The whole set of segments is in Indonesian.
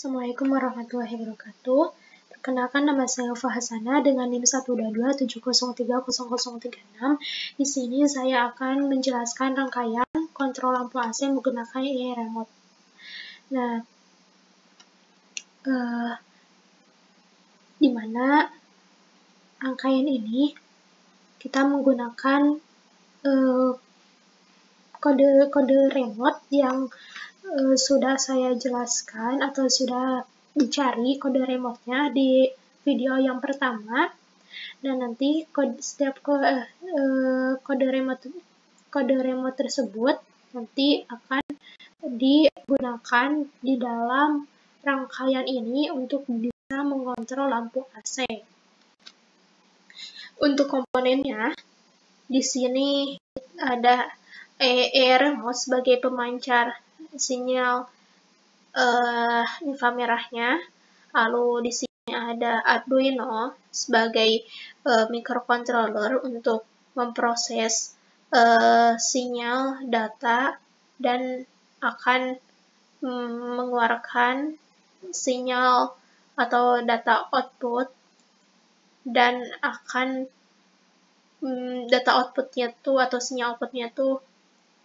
Assalamualaikum warahmatullahi wabarakatuh. Perkenalkan, nama saya Ufa Hasanah dengan NIM 12270300036. Di sini saya akan menjelaskan rangkaian kontrol lampu AC menggunakan AI remote. Nah, di mana rangkaian ini kita menggunakan kode remote yang sudah saya jelaskan atau sudah dicari kode remote-nya di video yang pertama, dan nanti setiap kode remote tersebut nanti akan digunakan di dalam rangkaian ini untuk bisa mengontrol lampu AC. Untuk komponennya, di sini ada AI remote sebagai pemancar sinyal inframerahnya. Lalu di sini ada Arduino sebagai microcontroller untuk memproses sinyal data dan akan mengeluarkan sinyal atau data output, dan akan data outputnya tuh atau sinyal outputnya tuh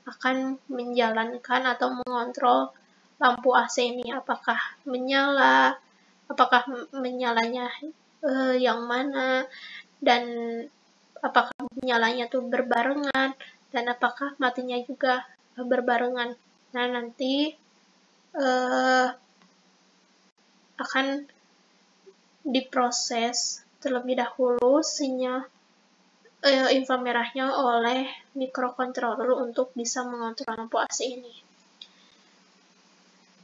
akan menjalankan atau mengontrol lampu AC ini apakah menyala, apakah menyalanya yang mana, dan apakah menyalanya tuh berbarengan, dan apakah matinya juga berbarengan. Nah, nanti akan diproses terlebih dahulu sinyal inframerahnya oleh microcontroller untuk bisa mengontrol lampu AC ini.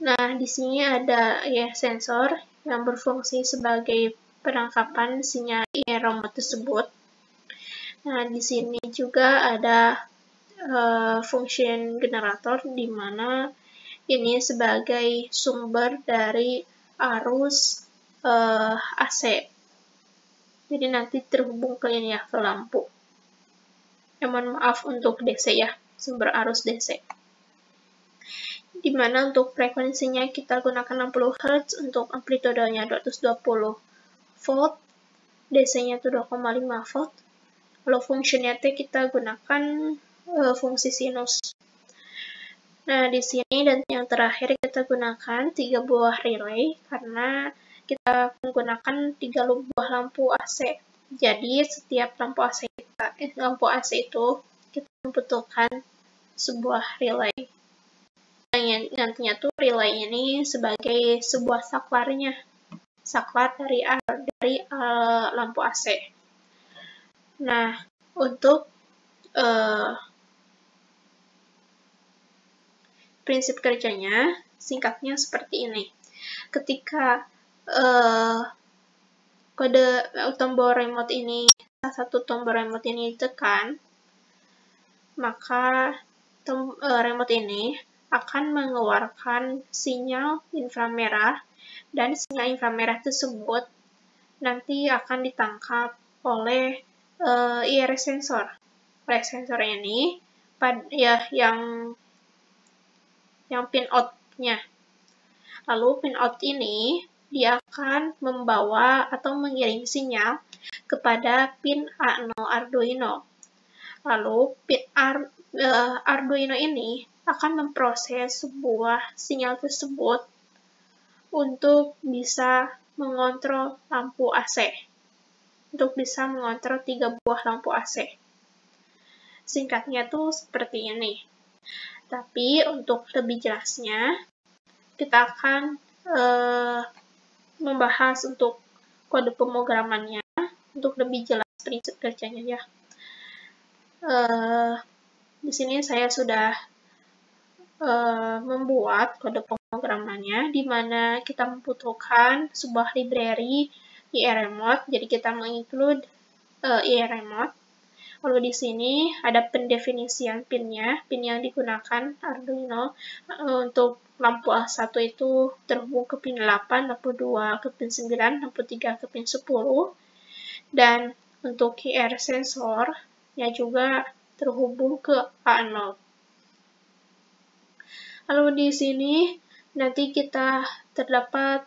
Nah, di sini ada sensor yang berfungsi sebagai penangkapan sinyal remote tersebut. Nah, di sini juga ada function generator, di mana ini sebagai sumber dari arus AC. Jadi nanti terhubung ke ini ya, ke lampu. Mohon maaf untuk DC ya, sumber arus DC. Di mana untuk frekuensinya kita gunakan 60 Hz, untuk amplitudenya 220 volt, DC-nya itu 2,5 volt. Lalu fungsinya kita gunakan fungsi sinus. Nah, di sini dan yang terakhir kita gunakan 3 buah relay karena kita menggunakan 3 buah lampu AC. Jadi setiap lampu AC itu kita membutuhkan sebuah relay. Yang nantinya tuh relay ini sebagai sebuah saklar dari lampu AC. Nah, untuk prinsip kerjanya singkatnya seperti ini. Ketika tombol remote ini, salah satu tombol remote ini ditekan, maka remote ini akan mengeluarkan sinyal inframerah, dan sinyal inframerah tersebut nanti akan ditangkap oleh IR sensor. Oleh sensor ini yang pin out-nya. Lalu pin out ini dia akan membawa atau mengirim sinyal kepada pin A0 Arduino. Lalu pin Arduino ini akan memproses sebuah sinyal tersebut untuk bisa mengontrol lampu AC. Untuk bisa mengontrol 3 buah lampu AC. Singkatnya tuh seperti ini. Tapi untuk lebih jelasnya, kita akan membahas untuk kode pemrogramannya untuk lebih jelas prinsip kerjanya ya. Di sini saya sudah membuat kode pemrogramannya, di mana kita membutuhkan sebuah library AI remote. Jadi kita menginclude AI remote. Lalu di sini ada pendefinisian pinnya, pin yang digunakan Arduino untuk lampu A1 itu terhubung ke pin 8, lampu 2 ke pin 9, lampu 3 ke pin 10, dan untuk IR sensor ya juga terhubung ke A0. Lalu di sini nanti kita terdapat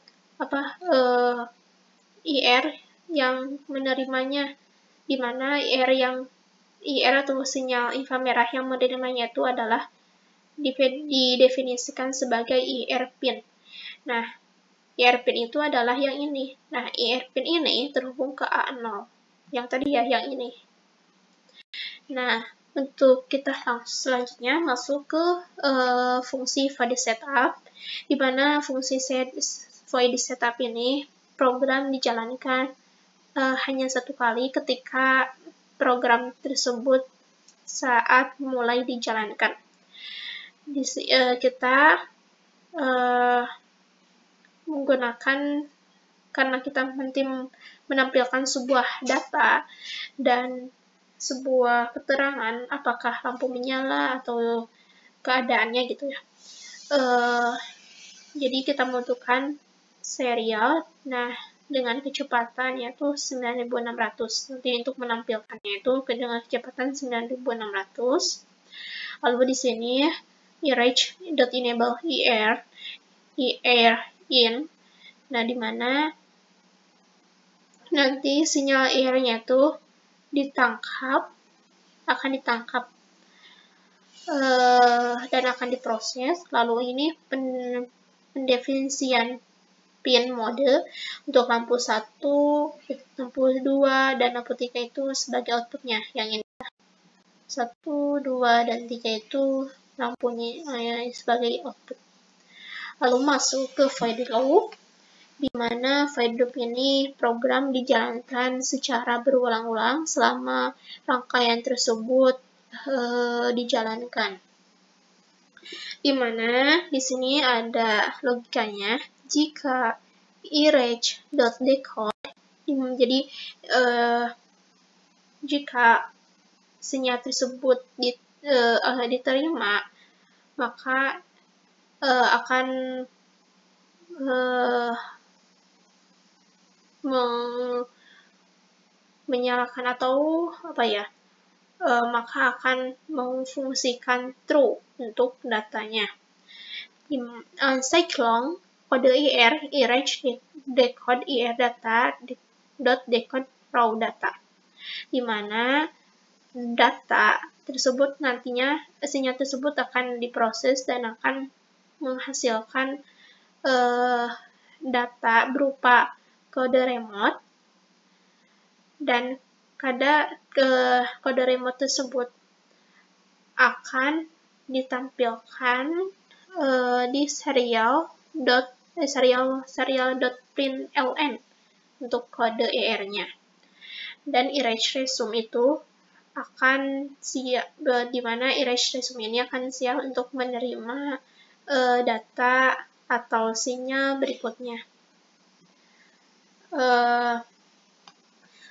IR yang menerimanya, di mana IR atau sinyal inframerah yang menerimanya itu adalah didefinisikan sebagai IR pin. Nah, IR pin itu adalah yang ini. Nah, IR pin ini terhubung ke A0. Yang tadi ya, yang ini. Nah, untuk kita selanjutnya masuk ke fungsi void setup, di mana fungsi void setup ini program dijalankan hanya satu kali ketika program tersebut saat mulai dijalankan. Kita menggunakan, karena kita nanti menampilkan sebuah data dan sebuah keterangan apakah lampu menyala atau keadaannya gitu ya. Jadi kita membutuhkan serial, nah dengan kecepatan yaitu 9600. Nanti untuk menampilkannya itu dengan kecepatan 9600. Lalu di sini irage.enable IR in. Nah, di mana nanti sinyal IR-nya itu akan ditangkap dan akan diproses. Lalu ini pendefinisian pin mode untuk lampu 1, lampu 2, dan lampu 3 itu sebagai outputnya. Yang ini 1, 2, dan 3 itu lampunya sebagai output. Lalu masuk ke void loop, di mana void loop ini program dijalankan secara berulang-ulang selama rangkaian tersebut dijalankan. Di mana di sini ada logikanya, jika irage.decode, jadi jika sinyal tersebut diterima, maka akan menyalakan atau maka akan memfungsikan true untuk datanya. Cyclone kode IR irage decode IR data decode raw data, di mana data tersebut nantinya sinyal tersebut akan diproses dan akan menghasilkan data berupa kode remote, dan kode remote tersebut akan ditampilkan di serial.println untuk kode ER-nya. Dan erase resume itu akan siap, di mana erase resume ini akan siap untuk menerima data atau sinyal berikutnya.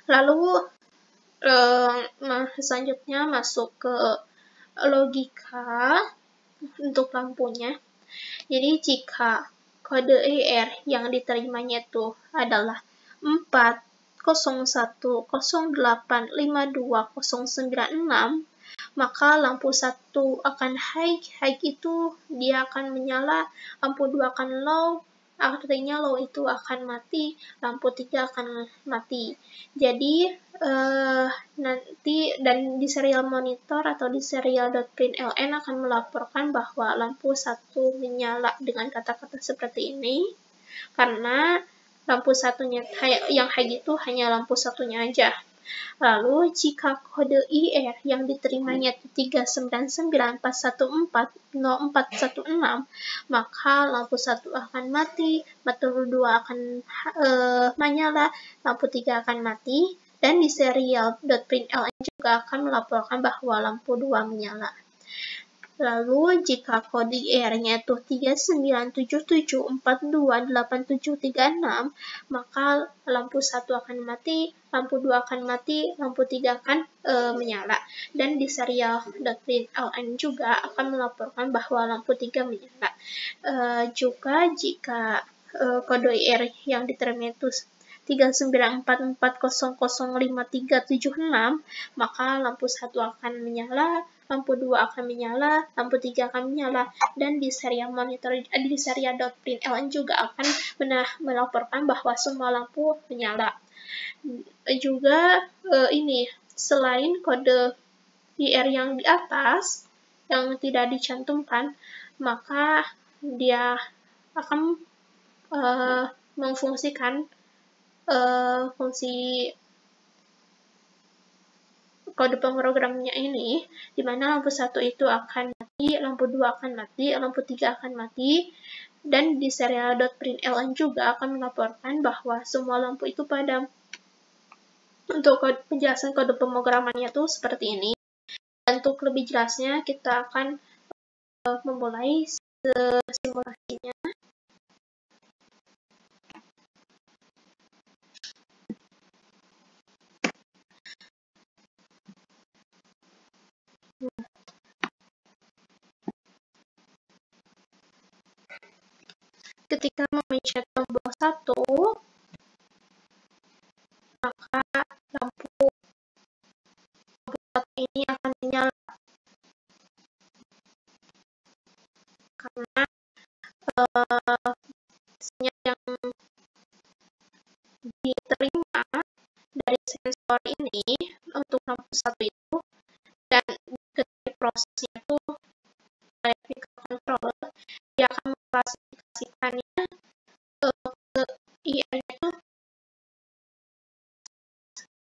Lalu selanjutnya masuk ke logika untuk lampunya. Jadi jika kode ER yang diterimanya itu adalah 401085296, maka lampu 1 akan high itu dia akan menyala, lampu 2 akan low, artinya low itu akan mati, lampu 3 akan mati. Jadi nanti dan di serial monitor atau di serial.println akan melaporkan bahwa lampu 1 menyala dengan kata-kata seperti ini, karena lampu satunya yang high itu hanya lampu satunya aja. Lalu jika kode IR yang diterimanya 39941404116, maka lampu 1 akan mati, lampu 2 akan menyala, lampu 3 akan mati, dan di serial.println juga akan melaporkan bahwa lampu 2 menyala. Lalu jika kode IR-nya itu 3977428736, maka lampu 1 akan mati, lampu 2 akan mati, lampu 3 akan menyala. Dan di serial.println juga akan melaporkan bahwa lampu 3 menyala. Juga jika kode IR yang diterima itu 39440055376, maka lampu 1 akan menyala, lampu 2 akan menyala, lampu 3 akan menyala, dan di serial monitor di serial.println juga akan melaporkan bahwa semua lampu menyala. Juga ini selain kode IR yang di atas yang tidak dicantumkan, maka dia akan memfungsikan fungsi kode pemrogramannya ini, di mana lampu 1 itu akan mati, lampu 2 akan mati, lampu 3 akan mati, dan di serial.println juga akan melaporkan bahwa semua lampu itu padam. Untuk penjelasan kode pemrogramannya tuh seperti ini. Dan untuk lebih jelasnya, kita akan memulai simulasinya. Ketika memencet tombol 1, maka lampu 1 ini akan menyala. Karena sinyal yang diterima dari sensor ini untuk lampu 1 itu, dan ketika prosesnya itu oleh microcontroller, dia akan mengklasifikasikannya ke IR-nya itu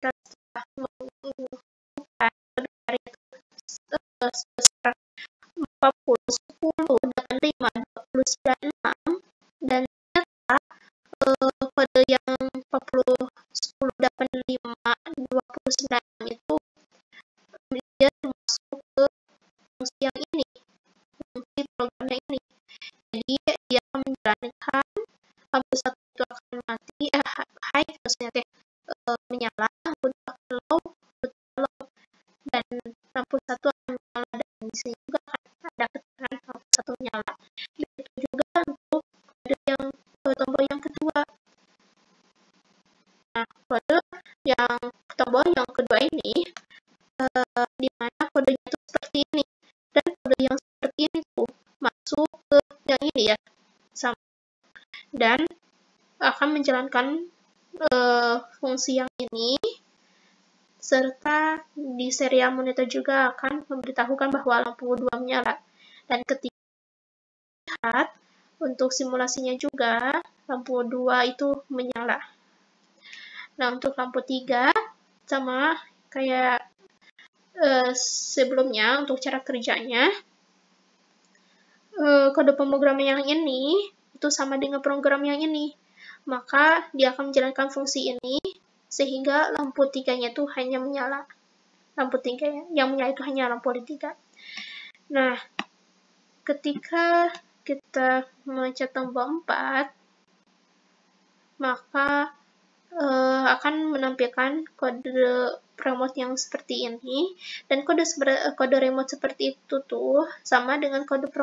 setelah menggunakan dari sebesar 40, 10, 85, 20, 96, dan ternyata kode yang 40, 10, 85, 29 itu dia masuk ke fungsi yang ini, fungsi programnya ini. Jadi dia akan menjalankan lampu 1 itu akan mati, high terusnya menyala, lampu 2 akan low, dan lampu 1 akan menyala, dan di sini juga akan ada keterangan lampu 1 menyala. Begitu juga untuk kode yang tombol yang kedua. Nah, kode yang tombol yang kedua ini di mana kodenya itu seperti ini, dan kode yang seperti ini tuh masuk ke yang ini ya, sama, dan akan menjalankan fungsi yang ini, serta di serial monitor juga akan memberitahukan bahwa lampu 2 menyala. Dan ketika lihat untuk simulasinya juga lampu 2 itu menyala. Nah, untuk lampu 3 sama kayak sebelumnya. Untuk cara kerjanya, kode pemrograman yang ini itu sama dengan program yang ini, maka dia akan menjalankan fungsi ini sehingga lampu 3-nya itu hanya menyala. Lampu 3 yang menyala itu hanya lampu 3. Nah, ketika kita mencet tombol 4, maka akan menampilkan kode remote yang seperti ini, dan kode remote seperti itu tuh sama dengan kode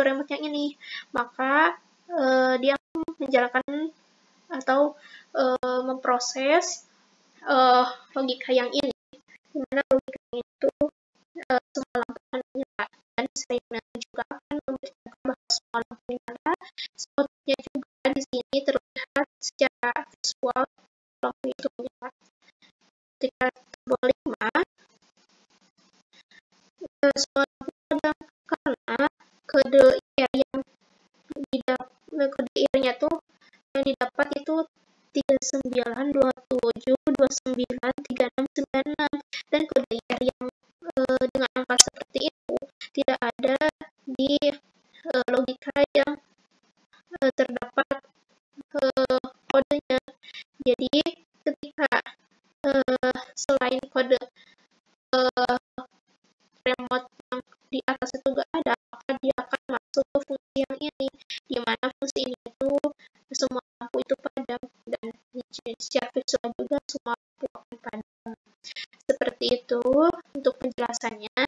remote yang ini, maka dia akan menjalankan atau memproses logika yang ini, dimana logika itu semua lampu akan menyala, dan saya juga akan memberitahukan bahwa semua lampu menyala. Spotnya juga di sini terlihat secara visual lampu itu menyala. Ketika tombol 5, semua lampu padam karena kode IR nya tuh yang didapat itu 3927 29 3696, dan kode IR yang dengan angka seperti itu tidak ada di logika yang terdapat kodenya. Jadi ketika selain kode remote yang di atas itu gak ada, maka dia akan masuk ke fungsi yang ini, di mana fungsi ini itu semua lampu itu padam, dan secara visual juga semua lampu akan padam. Seperti itu untuk penjelasannya.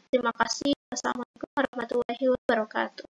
Terima kasih. Wassalamualaikum warahmatullahi wabarakatuh.